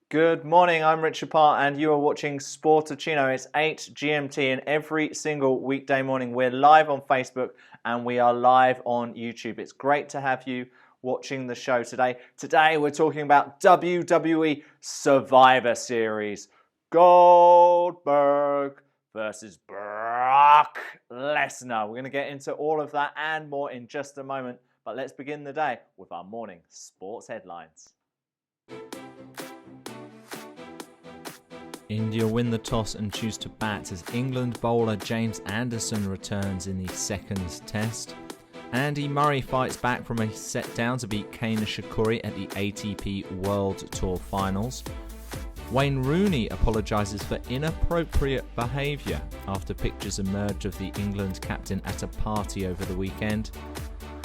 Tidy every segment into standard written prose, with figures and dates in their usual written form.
Good morning, I'm Richard Parr and you are watching Sportuccino. It's 8 GMT and every single weekday morning we're live on Facebook and we are live on YouTube. It's great to have you watching the show today. Today we're talking about WWE Survivor Series. Goldberg versus Brock Lesnar. We're going to get into all of that and more in just a moment, but let's begin the day with our morning sports headlines. India win the toss and choose to bat as England bowler James Anderson returns in the second test. Andy Murray fights back from a set down to beat Kei Nishikori at the ATP World Tour Finals. Wayne Rooney apologises for inappropriate behaviour after pictures emerged of the England captain at a party over the weekend.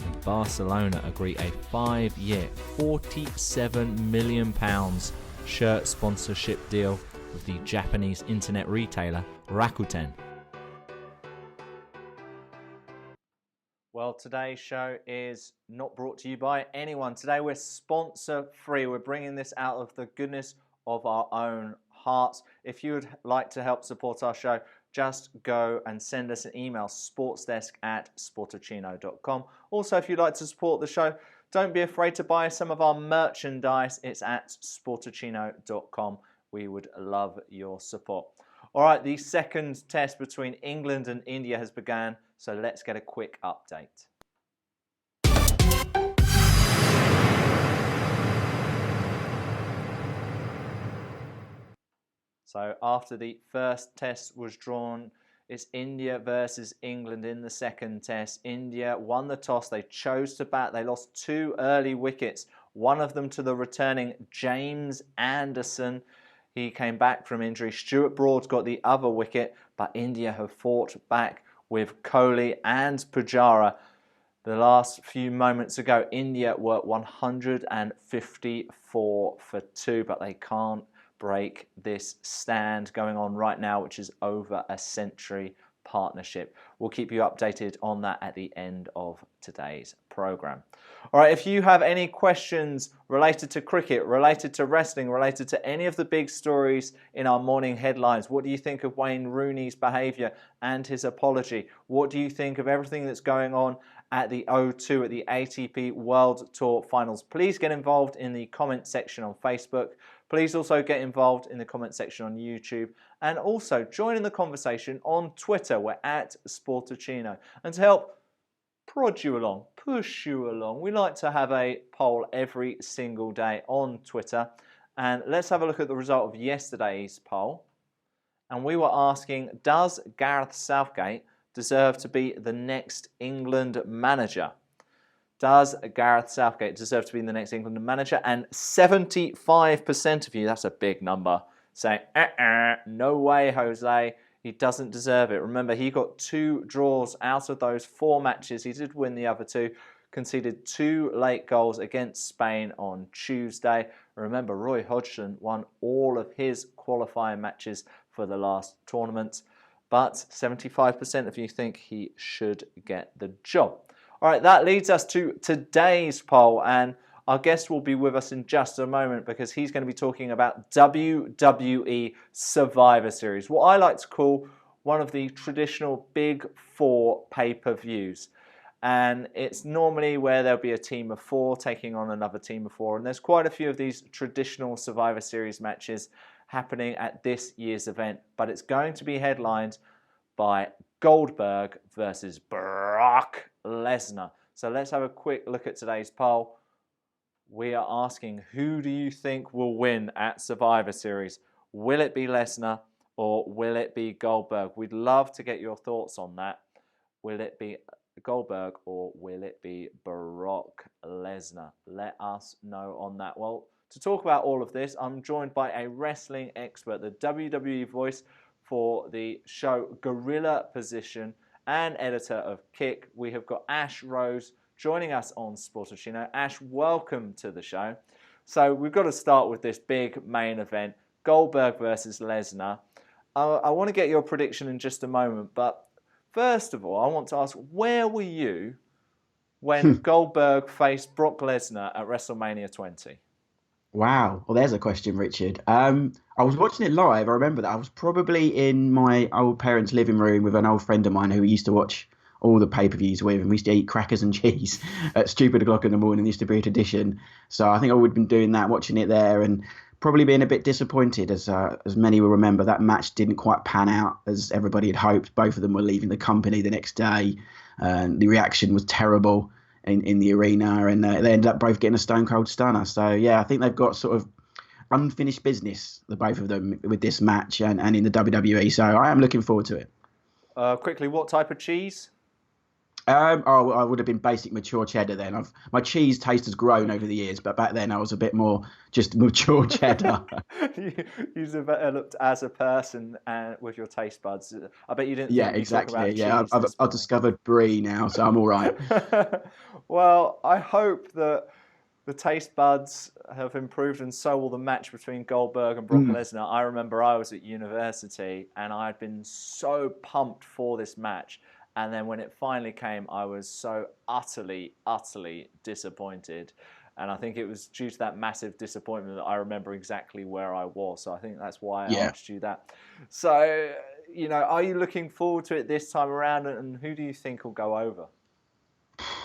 And Barcelona agree a 5-year, £47 million shirt sponsorship deal with the Japanese internet retailer Rakuten. Well, today's show is not brought to you by anyone. Today we're sponsor free. We're bringing this out of the goodness of our own hearts. If you would like to help support our show, just go and send us an email, sportsdesk@sportuccino.com. Also, if you'd like to support the show, don't be afraid to buy some of our merchandise. It's at sportuccino.com. We would love your support. All right, the second test between England and India has begun, so let's get a quick update. So after the first test was drawn, it's India versus England in the second test. India won the toss. They chose to bat. They lost 2 early wickets, one of them to the returning James Anderson. He came back from injury. Stuart Broad's got the other wicket, but India have fought back with Kohli and Pujara. The last few moments ago, India were 154 for 2, but they can't break this stand going on right now, which is over a century partnership. We'll keep you updated on that at the end of today's program. All right, if you have any questions related to cricket, related to wrestling, related to any of the big stories in our morning headlines, what do you think of Wayne Rooney's behaviour and his apology? What do you think of everything that's going on at the O2 at the ATP World Tour Finals? Please get involved in the comment section on Facebook. Please also get involved in the comment section on YouTube, and also join in the conversation on Twitter. We're at Sportuccino. And to help prod you along, push you along, we like to have a poll every single day on Twitter. And let's have a look at the result of yesterday's poll. And we were asking, does Gareth Southgate deserve to be the next England manager? Does Gareth Southgate deserve to be the next England manager? And 75% of you, that's a big number, saying, no way, Jose, he doesn't deserve it. Remember, he got 2 draws out of those 4 matches. He did win the other 2, conceded 2 late goals against Spain on Tuesday. Remember, Roy Hodgson won all of his qualifying matches for the last tournament, but 75% of you think he should get the job. All right, that leads us to today's poll, and our guest will be with us in just a moment because he's going to be talking about WWE Survivor Series, what I like to call one of the traditional Big 4 pay-per-views. And it's normally where there'll be a team of 4 taking on another team of 4, and there's quite a few of these traditional Survivor Series matches happening at this year's event, but it's going to be headlined by Goldberg versus Brock Lesnar. So let's have a quick look at today's poll. We are asking, who do you think will win at Survivor Series? Will it be Lesnar or will it be Goldberg? We'd love to get your thoughts on that. Will it be Goldberg or will it be Brock Lesnar? Let us know on that. Well, to talk about all of this, I'm joined by a wrestling expert, the WWE voice for the show Gorilla Position and editor of Kick. We have got Ash Rose joining us on Sportuccino. Ash, welcome to the show. So we've got to start with this big main event, Goldberg versus Lesnar. I want to get your prediction in just a moment, but first of all, I want to ask, where were you when Goldberg faced Brock Lesnar at WrestleMania 20? Wow. Well, there's a question, Richard. I was watching it live. I remember that I was probably in my old parents' living room with an old friend of mine who we used to watch all the pay-per-views with, and we used to eat crackers and cheese at stupid o'clock in the morning. It used to be a tradition. So I think I would have been doing that, watching it there, and probably being a bit disappointed, as many will remember. That match didn't quite pan out as everybody had hoped. Both of them were leaving the company the next day, and the reaction was terrible in the arena, and they ended up both getting a Stone Cold Stunner. So yeah, I think they've got sort of unfinished business, the both of them, with this match and in the WWE. So I am looking forward to it. Quickly, what type of cheese? Oh, I would have been basic mature cheddar then. My cheese taste has grown over the years, but back then I was a bit more just mature cheddar. you, you developed as a person and with your taste buds. I bet you didn't Yeah, think we'd talk exactly. about Yeah, cheese this I've morning. discovered brie now, so I'm all right. Well, I hope that the taste buds have improved, and so will the match between Goldberg and Brock Mm, Lesnar. I remember I was at university and I'd been so pumped for this match. And then when it finally came, I was so utterly, utterly disappointed. And I think it was due to that massive disappointment that I remember exactly where I was. So I think that's why I yeah. asked you that. So, are you looking forward to it this time around? And who do you think will go over?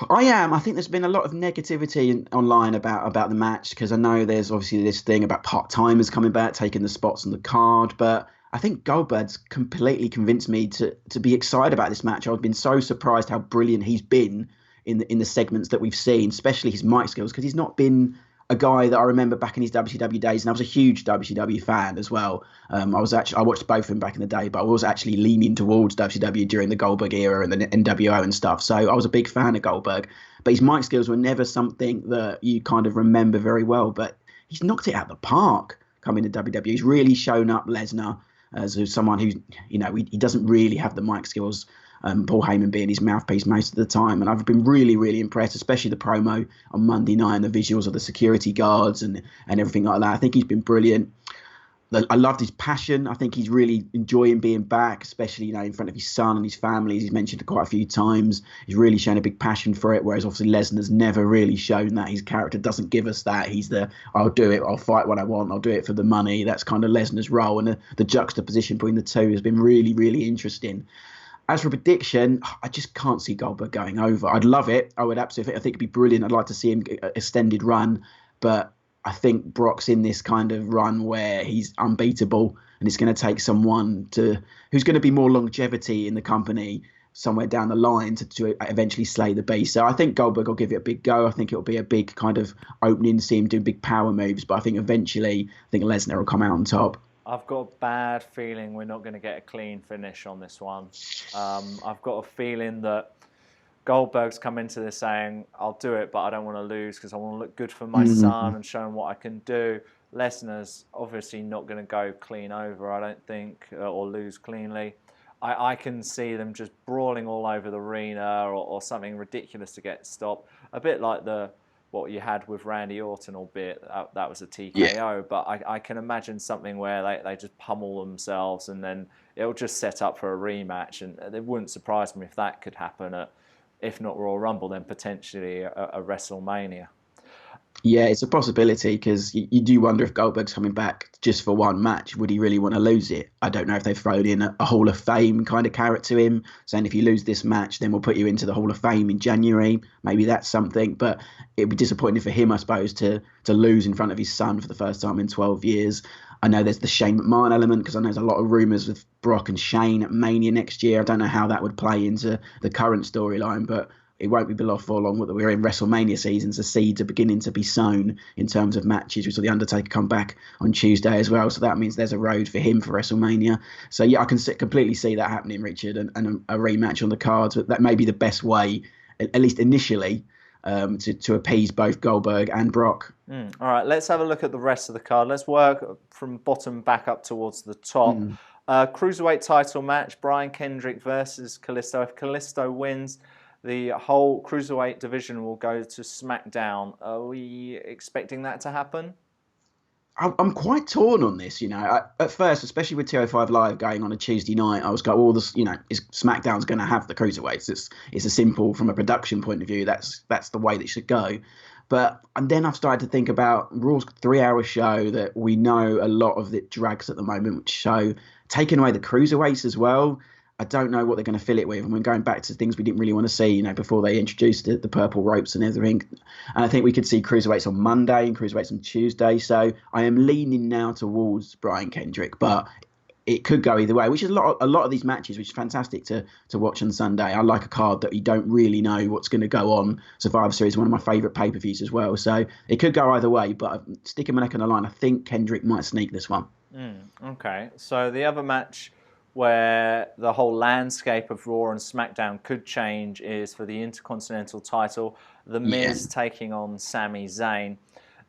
I am. I think there's been a lot of negativity online about the match because I know there's obviously this thing about part timers coming back, taking the spots on the card. But I think Goldberg's completely convinced me to be excited about this match. I've been so surprised how brilliant he's been in the segments that we've seen, especially his mic skills, because he's not been a guy that I remember back in his WCW days, and I was a huge WCW fan as well. I watched both of them back in the day, but I was actually leaning towards WCW during the Goldberg era and the NWO and stuff. So I was a big fan of Goldberg, but his mic skills were never something that you kind of remember very well. But he's knocked it out of the park coming to WWE. He's really shown up Lesnar as someone who, he doesn't really have the mic skills. Paul Heyman being his mouthpiece most of the time. And I've been really, really impressed, especially the promo on Monday night and the visuals of the security guards and everything like that. I think he's been brilliant. I loved his passion. I think he's really enjoying being back, especially in front of his son and his family. As he's mentioned quite a few times, he's really shown a big passion for it. Whereas obviously Lesnar's never really shown that. His character doesn't give us that. He's I'll do it. I'll fight when I want. I'll do it for the money. That's kind of Lesnar's role, and the juxtaposition between the two has been really, really interesting. As for prediction, I just can't see Goldberg going over. I'd love it. I would absolutely. I think it'd be brilliant. I'd like to see him get an extended run, but I think Brock's in this kind of run where he's unbeatable, and it's going to take someone who's going to be more longevity in the company somewhere down the line to eventually slay the beast. So I think Goldberg will give it a big go. I think it'll be a big kind of opening, see him do big power moves, but I think eventually, I think Lesnar will come out on top. I've got a bad feeling we're not going to get a clean finish on this one. I've got a feeling that Goldberg's come into this saying, I'll do it, but I don't want to lose because I want to look good for my Mm, son and show him what I can do. Lesnar's obviously not going to go clean over, I don't think, or lose cleanly. I can see them just brawling all over the arena or something ridiculous to get stopped. A bit like what you had with Randy Orton, albeit that was a yeah. TKO. But I can imagine something where they just pummel themselves and then it'll just set up for a rematch. And it wouldn't surprise me if that could happen at, if not Royal Rumble, then potentially a WrestleMania. Yeah, it's a possibility because you do wonder if Goldberg's coming back just for one match. Would he really want to lose it? I don't know if they've thrown in a Hall of Fame kind of carrot to him, saying if you lose this match, then we'll put you into the Hall of Fame in January. Maybe that's something, but it'd be disappointing for him, I suppose, to lose in front of his son for the first time in 12 years. I know there's the Shane McMahon element because I know there's a lot of rumours with Brock and Shane at Mania next year. I don't know how that would play into the current storyline, but it won't be below for long that we're in WrestleMania seasons. The seeds are beginning to be sown in terms of matches. We saw The Undertaker come back on Tuesday as well. So that means there's a road for him for WrestleMania. So yeah, I can completely see that happening, Richard, and a rematch on the cards. But that may be the best way, at least initially, to appease both Goldberg and Brock. All right, let's have a look at the rest of the card. Let's work from bottom back up towards the top. Mm. Cruiserweight title match, Brian Kendrick versus Kalisto. If Kalisto wins, the whole Cruiserweight division will go to SmackDown. Are we expecting that to happen? I'm quite torn on this. At first, especially with 205 Live going on a Tuesday night, I was going, "All this, is SmackDown's going to have the cruiserweights? It's a simple from a production point of view. That's the way that it should go." And then I've started to think about Raw's 3-hour show that we know a lot of it drags at the moment, which show taking away the cruiserweights as well. I don't know what they're going to fill it with. And we're going back to things we didn't really want to see, before they introduced the purple ropes and everything. And I think we could see cruiserweights on Monday and cruiserweights on Tuesday. So I am leaning now towards Brian Kendrick, but it could go either way, which is a lot of these matches, which is fantastic to watch on Sunday. I like a card that you don't really know what's going to go on. Survivor Series is one of my favourite pay-per-views as well. So it could go either way, but sticking my neck on the line, I think Kendrick might sneak this one. Okay, so the other match where the whole landscape of Raw and SmackDown could change is for the Intercontinental title, The Miz taking on Sami Zayn.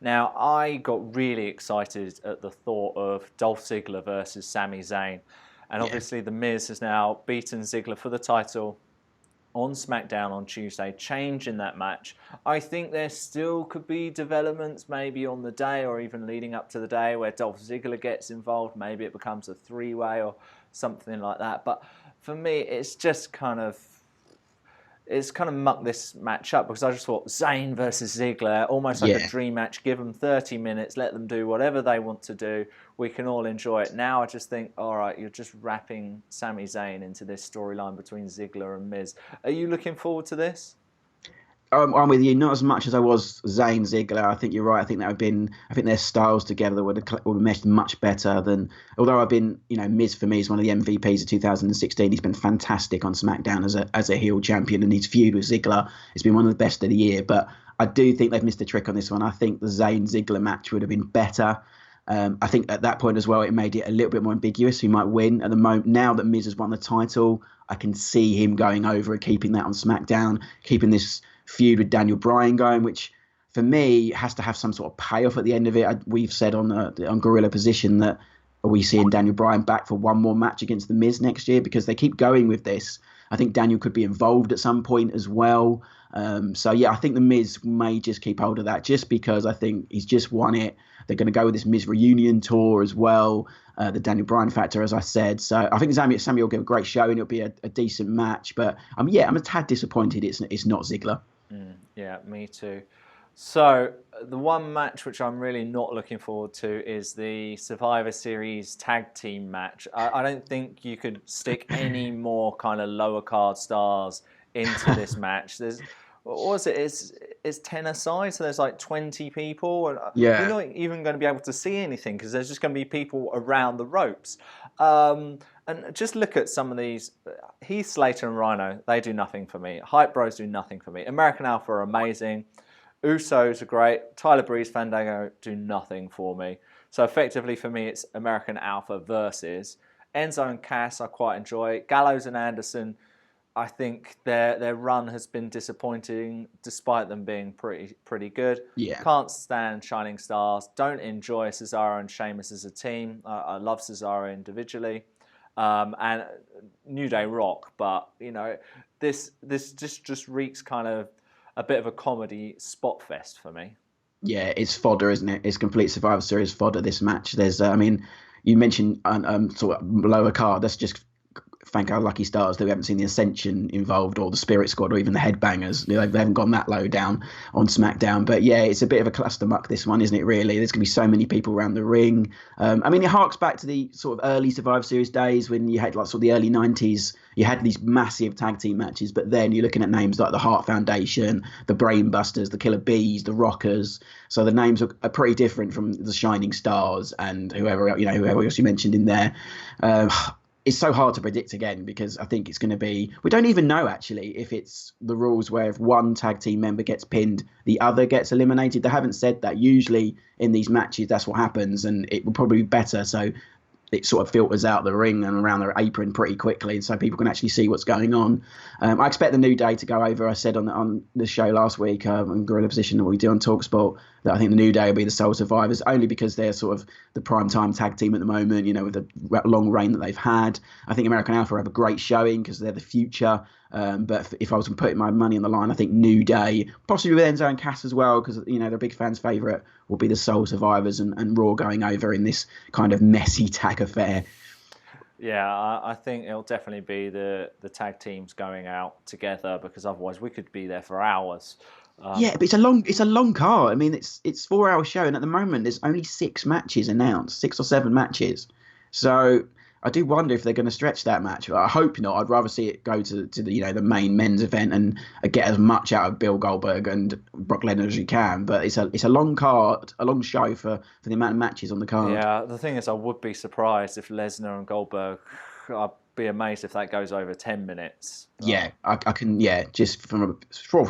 Now, I got really excited at the thought of Dolph Ziggler versus Sami Zayn. And obviously The Miz has now beaten Ziggler for the title on SmackDown on Tuesday, changing that match. I think there still could be developments maybe on the day or even leading up to the day where Dolph Ziggler gets involved. Maybe it becomes a three-way or something like that. But for me, it's kind of mucked this match up, because I just thought Zayn versus Ziggler, almost like a dream match. Give them 30 minutes, let them do whatever they want to do. We can all enjoy it. Now I just think, all right, you're just wrapping Sami Zayn into this storyline between Ziggler and Miz. Are you looking forward to this? I'm with you. Not as much as I was Zayn Ziggler. I think you're right. I think their styles together would have meshed much better than. Although Miz for me is one of the MVPs of 2016. He's been fantastic on SmackDown as a heel champion, and his feud with Ziggler has been one of the best of the year. But I do think they've missed a trick on this one. I think the Zayn Ziggler match would have been better. I think at that point as well, it made it a little bit more ambiguous who might win. At the moment, now that Miz has won the title, I can see him going over and keeping that on SmackDown, keeping this feud with Daniel Bryan going, which for me has to have some sort of payoff at the end of it. We've said on Gorilla Position that are we seeing Daniel Bryan back for one more match against The Miz next year, because they keep going with this. I think Daniel could be involved at some point as well. I think The Miz may just keep hold of that, just because I think he's just won it. They're going to go with this Miz reunion tour as well, the Daniel Bryan factor, as I said. So I think Sami will give a great show and it'll be a decent match. But I'm a tad disappointed it's not Ziggler. Yeah, me too. So the one match which I'm really not looking forward to is the Survivor Series tag team match. I don't think you could stick any more kind of lower card stars into this match. What was it? It's 10 aside, so there's like 20 people. And you're not even going to be able to see anything, because there's just going to be people around the ropes. And just look at some of these. Heath Slater and Rhino, they do nothing for me. Hype Bros do nothing for me. American Alpha are amazing. Usos are great. Tyler Breeze, Fandango do nothing for me. So effectively for me, it's American Alpha versus Enzo and Cass. I quite enjoy. Gallows and Anderson, I think their run has been disappointing, despite them being pretty good. Can't stand Shining Stars. Don't enjoy Cesaro and Sheamus as a team. I love Cesaro individually. And New Day rock, but this just reeks kind of a bit of a comedy spot fest for me. Yeah, it's fodder, isn't it? It's complete Survivor Series fodder, this match. There's, you mentioned sort of lower card. That's just thank our lucky stars that we haven't seen the Ascension involved, or the Spirit Squad, or even the Headbangers. They haven't gone that low down on SmackDown. But yeah, it's a bit of a cluster muck, this one, isn't it, really? There's going to be so many people around the ring. It harks back to the sort of early Survivor Series days when you had like sort of the early 90s. You had these massive tag team matches, but then you're looking at names like the Hart Foundation, the Brainbusters, the Killer Bees, the Rockers. So the names are pretty different from the Shining Stars and whoever else you mentioned in there. It's so hard to predict again, because I think it's going to be, we don't even know actually if it's the rules where if one tag team member gets pinned, the other gets eliminated. They haven't said that. Usually in these matches, that's what happens, and it will probably be better. So it sort of filters out the ring and around their apron pretty quickly, so people can actually see what's going on. I expect the New Day to go over. I said on the show last week, on Gorilla Position that we do on talkSPORT, that I think the New Day will be the sole survivors, only because they're sort of the prime time tag team at the moment, with the long reign that they've had. I think American Alpha have a great showing because they're the future. But if I was putting my money on the line, I think New Day, possibly with Enzo and Cass as well, because they're big fans' favourite, will be the sole survivors, and Raw going over in this kind of messy tag affair. Yeah, I think it'll definitely be the tag teams going out together, because otherwise we could be there for hours. Yeah, but it's a long card. I mean, it's 4 hour show, and at the moment there's only 6 matches announced, 6 or 7 matches. So I do wonder if they're going to stretch that match. I hope not. I'd rather see it go to the main men's event and get as much out of Bill Goldberg and Brock Lesnar as you can. But it's a long card, a long show for the amount of matches on the card. Yeah, the thing is, I would be surprised if Lesnar and Goldberg. I'd be amazed if that goes over 10 minutes. Yeah, I can. Yeah, just from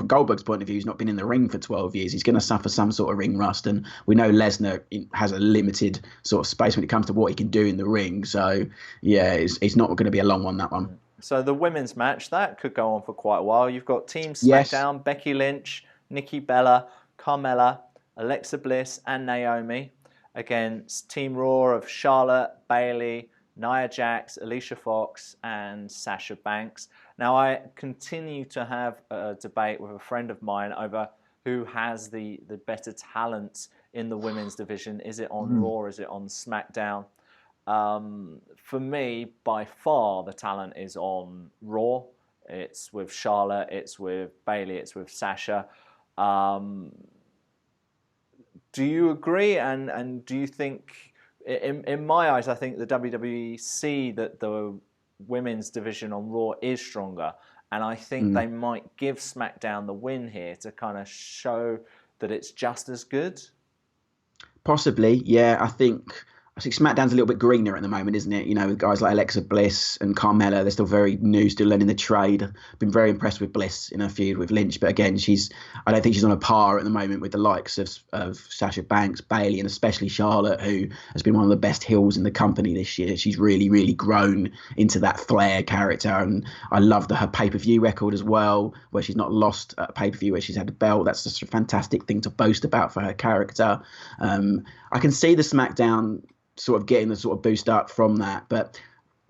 Goldberg's point of view, he's not been in the ring for 12 years. He's going to suffer some sort of ring rust, and we know Lesnar has a limited sort of space when it comes to what he can do in the ring. So yeah, it's not going to be a long one, that one. So the women's match, that could go on for quite a while. You've got Team Yes. SmackDown, Becky Lynch, Nikki Bella, Carmella, Alexa Bliss, and Naomi against Team Raw of Charlotte, Bayley, Nia Jax, Alicia Fox, and Sasha Banks. Now, I continue to have a debate with a friend of mine over who has the better talent in the women's division. Is it on Raw or is it on SmackDown? For me, by far, the talent is on Raw. It's with Charlotte, it's with Bayley, it's with Sasha. Do you agree? And do you think... In my eyes, I think the WWE see that the women's division on Raw is stronger, and I think they might give SmackDown the win here to kind of show that it's just as good. Possibly, yeah. I think SmackDown's a little bit greener at the moment, isn't it? With guys like Alexa Bliss and Carmella, they're still very new, still learning the trade. I've been very impressed with Bliss in her feud with Lynch, but again, I don't think she's on a par at the moment with the likes of Sasha Banks, Bayley, and especially Charlotte, who has been one of the best heels in the company this year. She's really, really grown into that Flair character, and I love her pay-per-view record as well, where she's not lost a pay-per-view where she's had a belt. That's just a fantastic thing to boast about for her character. I can see the SmackDown sort of getting the sort of boost up from that, but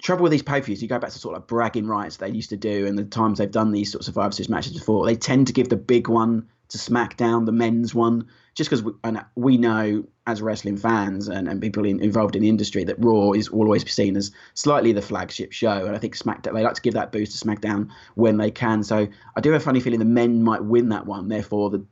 trouble with these pay-per-views, you go back to sort of like bragging rights they used to do, and the times they've done these sort of Survivor Series matches before, they tend to give the big one to SmackDown, the men's one, just because we know as wrestling fans and people involved in the industry that Raw will always be seen as slightly the flagship show, and I think SmackDown, they like to give that boost to SmackDown when they can. So I do have a funny feeling the men might win that one, therefore the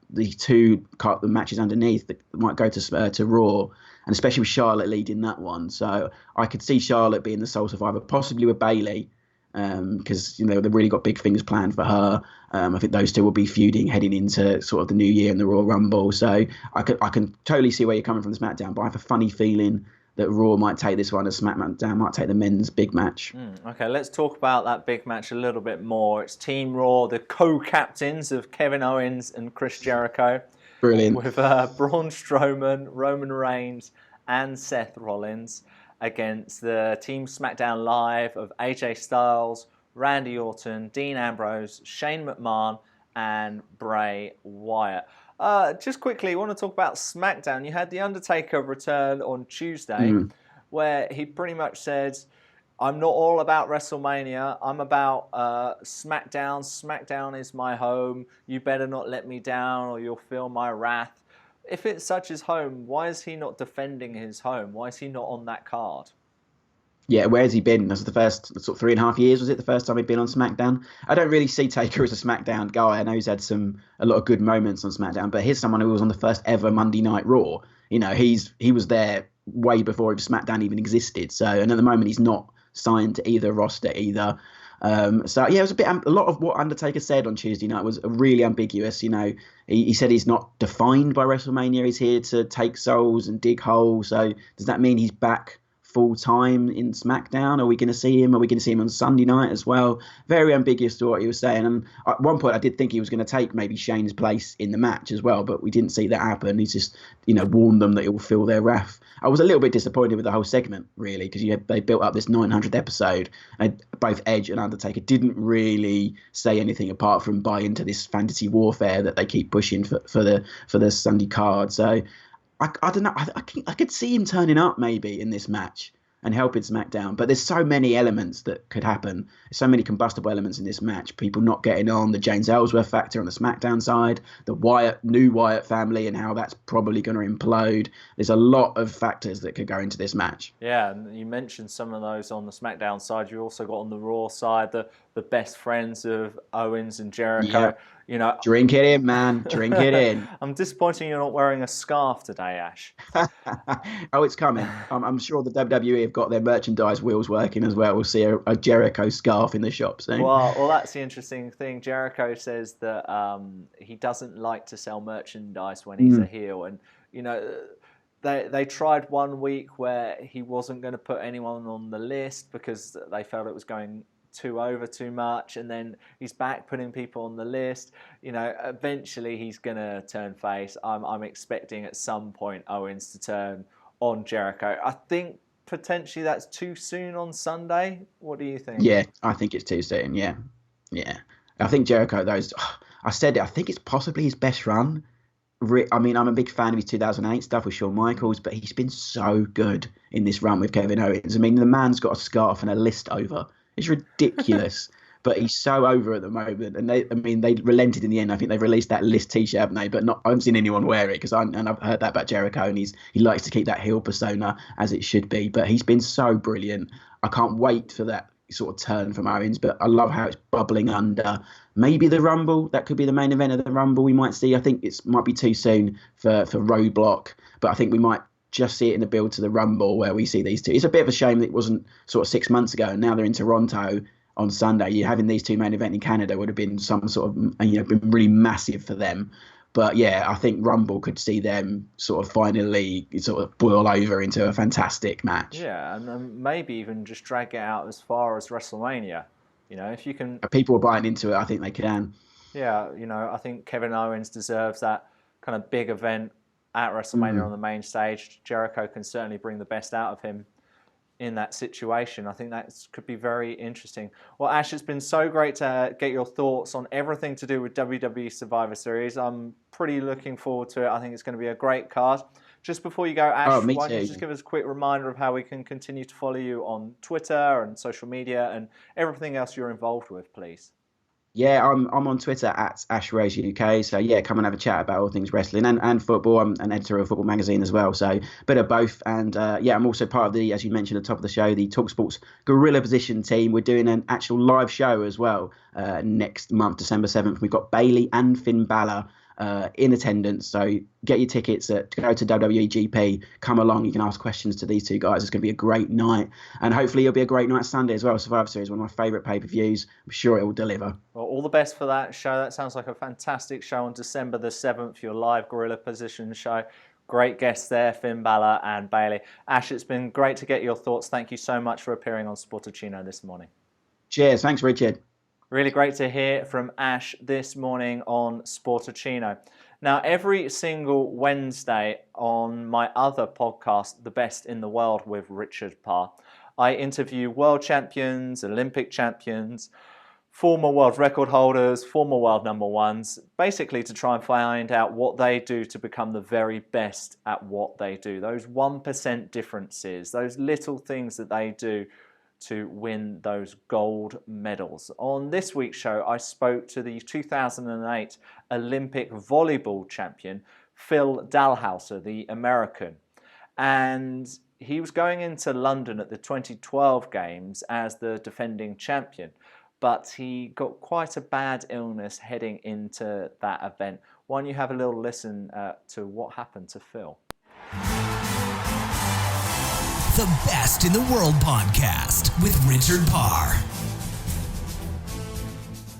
matches underneath that might go to Raw, and especially with Charlotte leading that one. So I could see Charlotte being the sole survivor, possibly with Bayley, because they've really got big things planned for her. I think those two will be feuding heading into sort of the new year and the Royal Rumble. So I can totally see where you're coming from the SmackDown, but I have a funny feeling that Raw might take this one, as SmackDown might take the men's big match. Okay, let's talk about that big match a little bit more. It's Team Raw, the co-captains of Kevin Owens and Chris Jericho. Brilliant. With Braun Strowman, Roman Reigns, and Seth Rollins against the Team SmackDown Live of AJ Styles, Randy Orton, Dean Ambrose, Shane McMahon, and Bray Wyatt. Just quickly, I want to talk about SmackDown. You had The Undertaker return on Tuesday, where he pretty much said, I'm not all about WrestleMania. I'm about SmackDown. SmackDown is my home. You better not let me down or you'll feel my wrath. If it's such his home, why is he not defending his home? Why is he not on that card? Yeah, where's he been? That's the first sort of 3.5 years, was it? The first time he'd been on SmackDown? I don't really see Taker as a SmackDown guy. I know he's had a lot of good moments on SmackDown, but here's someone who was on the first ever Monday Night Raw. He was there way before SmackDown even existed. So, and at the moment he's not signed to either roster either. So yeah, it was a lot of what Undertaker said on Tuesday night was really ambiguous. He said he's not defined by WrestleMania. He's here to take souls and dig holes. So does that mean he's back full time in SmackDown? Are we going to see him? Are we going to see him on Sunday night as well? Very ambiguous to what he was saying. And at one point I did think he was going to take maybe Shane's place in the match as well, but we didn't see that happen. He's just, warned them that it will feel their wrath. I was a little bit disappointed with the whole segment, really, because they built up this 900th episode, and both Edge and Undertaker didn't really say anything apart from buy into this fantasy warfare that they keep pushing for the Sunday card. So I don't know. I could see him turning up maybe in this match. and helping SmackDown. But there's so many elements that could happen. So many combustible elements in this match. People not getting on, the James Ellsworth factor on the SmackDown side, the new Wyatt family and how that's probably going to implode. There's a lot of factors that could go into this match. Yeah, and you mentioned some of those on the SmackDown side. You also got on the Raw side the best friends of Owens and Jericho. Yep. You know, drink it in, man. Drink it in. I'm disappointed you're not wearing a scarf today, Ash. Oh, it's coming. I'm sure the WWE have got their merchandise wheels working as well. We'll see a Jericho scarf in the shop soon. Well, that's the interesting thing. Jericho says that he doesn't like to sell merchandise when he's a heel, and you know. They tried 1 week where he wasn't going to put anyone on the list because they felt it was going too much, and then he's back putting people on the list. You know, eventually he's going to turn face. I'm expecting at some point Owens to turn on Jericho. I think potentially that's too soon on Sunday. What do you think? Yeah, I think it's too soon. Yeah. I think Jericho, I said it, I think it's possibly his best run. I mean, I'm a big fan of his 2008 stuff with Shawn Michaels, but he's been so good in this run with Kevin Owens. I mean, the man's got a scarf and a list over. It's ridiculous, but he's so over at the moment. And they relented in the end. I think they've released that list T-shirt, haven't they? But I haven't seen anyone wear it and I've heard that about Jericho, and he likes to keep that heel persona as it should be. But he's been so brilliant. I can't wait for that sort of turn from Owens, but I love how it's bubbling under. Maybe the Rumble, that could be the main event of the Rumble we might see. I think it might be too soon for Roadblock, but I think we might just see it in the build to the Rumble where we see these two. It's a bit of a shame that it wasn't sort of 6 months ago, and now they're in Toronto on Sunday. You having these two main event in Canada would have been some sort of, been really massive for them. But yeah, I think Rumble could see them sort of finally sort of boil over into a fantastic match. Yeah, and maybe even just drag it out as far as WrestleMania. You know, if you can... People are buying into it, I think they can. Yeah, I think Kevin Owens deserves that kind of big event at WrestleMania on the main stage. Jericho can certainly bring the best out of him in that situation. I think that could be very interesting. Well, Ash, it's been so great to get your thoughts on everything to do with WWE Survivor Series. I'm pretty looking forward to it. I think it's going to be a great card. Just before you go, Ash, why don't you just give us a quick reminder of how we can continue to follow you on Twitter and social media and everything else you're involved with, please? Yeah, I'm on Twitter at AshRaceUK. So yeah, come and have a chat about all things wrestling and football. I'm an editor of Football Magazine as well, so a bit of both. And I'm also part of the, as you mentioned at the top of the show, the talkSPORT's Gorilla Position team. We're doing an actual live show as well next month, December 7th. We've got Bayley and Finn Balor in attendance, so get your tickets to go to WWEGP, come along, you can ask questions to these two guys. It's going to be a great night, and hopefully it'll be a great night Sunday as well. Survivor Series, one of my favourite pay-per-views. I'm sure it will deliver. Well, all the best for that show. That sounds like a fantastic show on December the 7th, your live Gorilla Position show. Great guests there, Finn Balor and Bayley. Ash, it's been great to get your thoughts. Thank you so much for appearing on Sportuccino this morning. Cheers. Thanks, Richard. Really great to hear from Ash this morning on Sportuccino. Now, every single Wednesday on my other podcast, The Best in the World with Richard Parr, I interview world champions, Olympic champions, former world record holders, former world number ones, basically to try and find out what they do to become the very best at what they do. Those 1% differences, those little things that they do to win those gold medals. On this week's show, I spoke to the 2008 Olympic volleyball champion, Phil Dalhausser, the American. And he was going into London at the 2012 Games as the defending champion, but he got quite a bad illness heading into that event. Why don't you have a little listen to what happened to Phil? The Best in the World podcast with Richard Parr.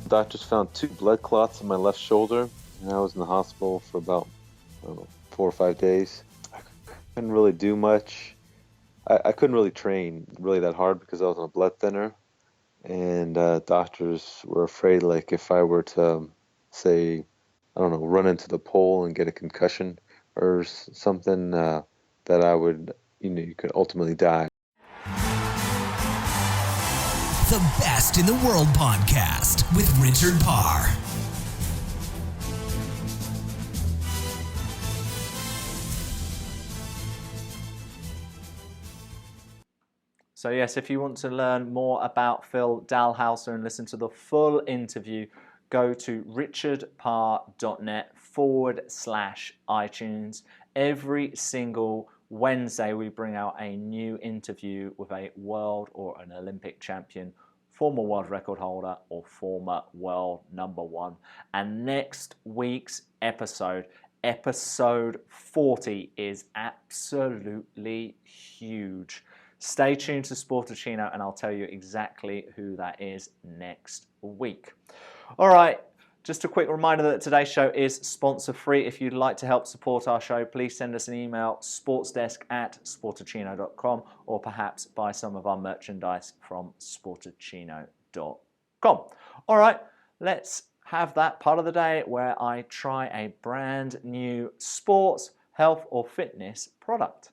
Doctors found 2 blood clots in my left shoulder, and I was in the hospital for about 4 or 5 days. I couldn't really do much. I couldn't really train really that hard because I was on a blood thinner, and doctors were afraid, like, if I were to, say, run into the pole and get a concussion or something, that I would, you could ultimately die. The Best in the World podcast with Richard Parr. So yes, if you want to learn more about Phil Dalhouser and listen to the full interview, go to richardparr.net/iTunes. Every single Wednesday we bring out a new interview with a world or an Olympic champion, former world record holder or former world number one. And next week's episode 40, is absolutely huge. Stay tuned to Sportuccino and I'll tell you exactly who that is next week. All right, just a quick reminder that today's show is sponsor free. If you'd like to help support our show, please send us an email, sportsdesk@sportuccino.com, or perhaps buy some of our merchandise from sportuccino.com. All right, let's have that part of the day where I try a brand new sports, health, or fitness product.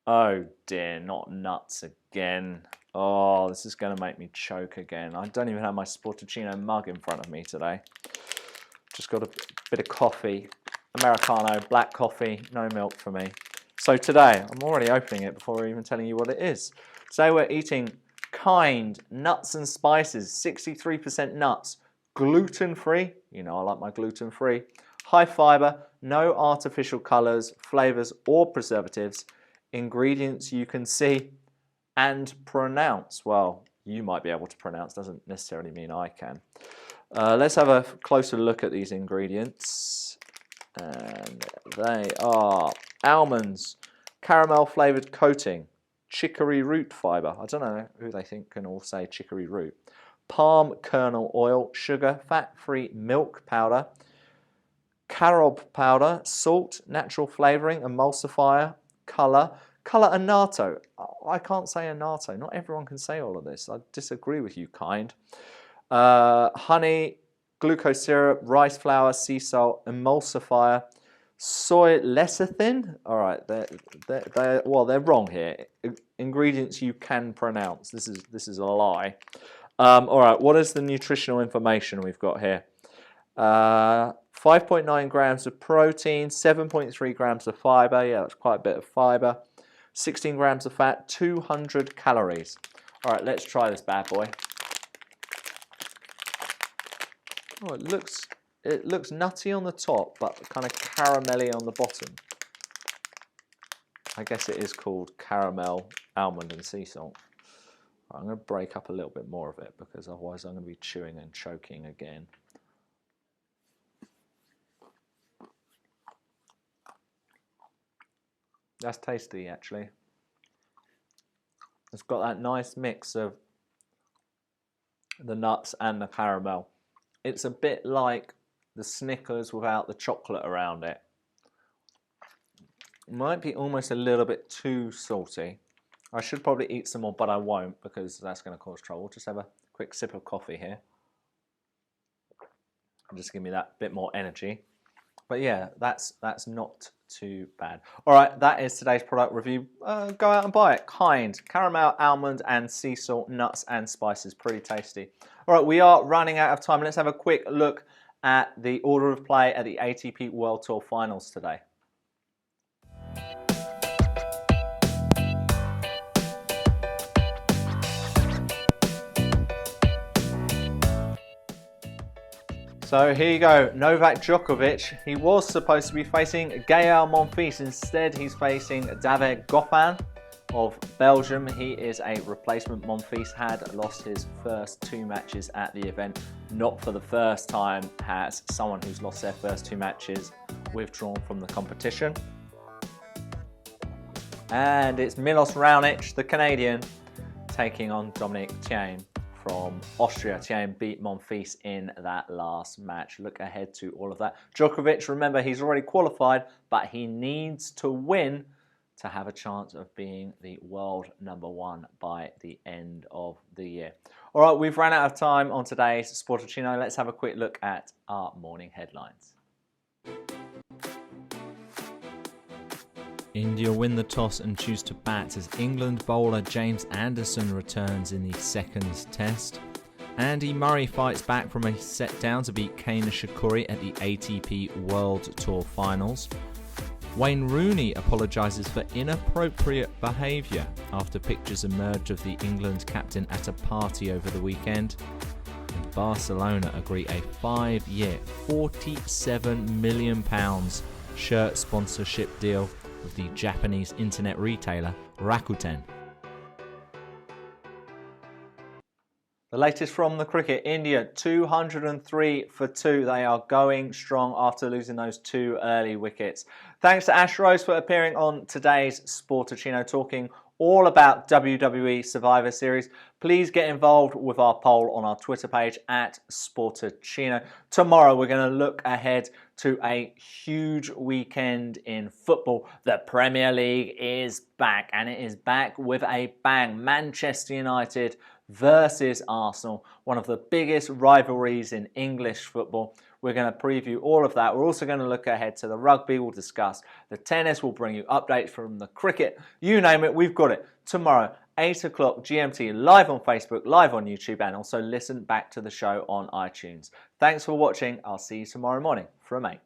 Oh dear, not nuts again. Oh, this is going to make me choke again. I don't even have my Sportuccino mug in front of me today. Just got a bit of coffee, Americano, black coffee, no milk for me. So today, I'm already opening it before even telling you what it is. Today we're eating Kind nuts and spices, 63% nuts, gluten-free, you know I like my gluten-free, high fiber, no artificial colors, flavors or preservatives, ingredients you can see and pronounce. Well, you might be able to pronounce, doesn't necessarily mean I can. Let's have a closer look at these ingredients. And they are almonds, caramel flavored coating, chicory root fiber. I don't know who they think can all say chicory root. Palm kernel oil, sugar, fat-free milk powder, carob powder, salt, natural flavoring, emulsifier, color annatto. I can't say annatto. Not everyone can say all of this. I disagree with you, Kind. Honey, glucose syrup, rice flour, sea salt, emulsifier, soy lecithin. All right, they're wrong here. Ingredients you can pronounce. This is a lie. All right, what is the nutritional information we've got here? 5.9 grams of protein, 7.3 grams of fiber. Yeah, that's quite a bit of fiber. 16 grams of fat, 200 calories. All right, let's try this bad boy. Oh, it looks nutty on the top, but kind of caramelly on the bottom. I guess it is called caramel, almond, and sea salt. I'm going to break up a little bit more of it because otherwise I'm going to be chewing and choking again. That's tasty, actually. It's got that nice mix of the nuts and the caramel. It's a bit like the Snickers without the chocolate around it. It might be almost a little bit too salty. I should probably eat some more, but I won't because that's going to cause trouble. Just have a quick sip of coffee here. Just give me that bit more energy. But yeah, that's not too bad. All right, that is today's product review. Go out and buy it. Kind, caramel, almond, and sea salt, nuts and spices. Pretty tasty. All right, we are running out of time. Let's have a quick look at the order of play at the ATP World Tour Finals today. So here you go, Novak Djokovic. He was supposed to be facing Gael Monfils. Instead, he's facing David Goffin of Belgium. He is a replacement. Monfils had lost his first two matches at the event. Not for the first time has someone who's lost their first two matches withdrawn from the competition. And it's Milos Raonic, the Canadian, taking on Dominic Thiem from Austria. Thiem beat Monfils in that last match. Look ahead to all of that. Djokovic, remember, he's already qualified, but he needs to win to have a chance of being the world number one by the end of the year. All right, we've run out of time on today's Sportuccino. Let's have a quick look at our morning headlines. India win the toss and choose to bat as England bowler James Anderson returns in the second test. Andy Murray fights back from a set down to beat Kei Nishikori at the ATP World Tour Finals. Wayne Rooney apologises for inappropriate behaviour after pictures emerged of the England captain at a party over the weekend. And Barcelona agree a 5-year, £47 million shirt sponsorship deal with the Japanese internet retailer Rakuten. The latest from the cricket, India 203 for 2. They are going strong after losing those 2 early wickets. Thanks to Ash Rose for appearing on today's Sportuccino, talking all about WWE Survivor Series. Please get involved with our poll on our Twitter page at Sportuccino. Tomorrow we're going to look ahead to a huge weekend in football. The Premier League is back, and it is back with a bang. Manchester United versus Arsenal, one of the biggest rivalries in English football. We're going to preview all of that. We're also going to look ahead to the rugby. We'll discuss the tennis. We'll bring you updates from the cricket. You name it, we've got it. Tomorrow, 8 o'clock GMT, live on Facebook, live on YouTube, and also listen back to the show on iTunes. Thanks for watching. I'll see you tomorrow morning from 8.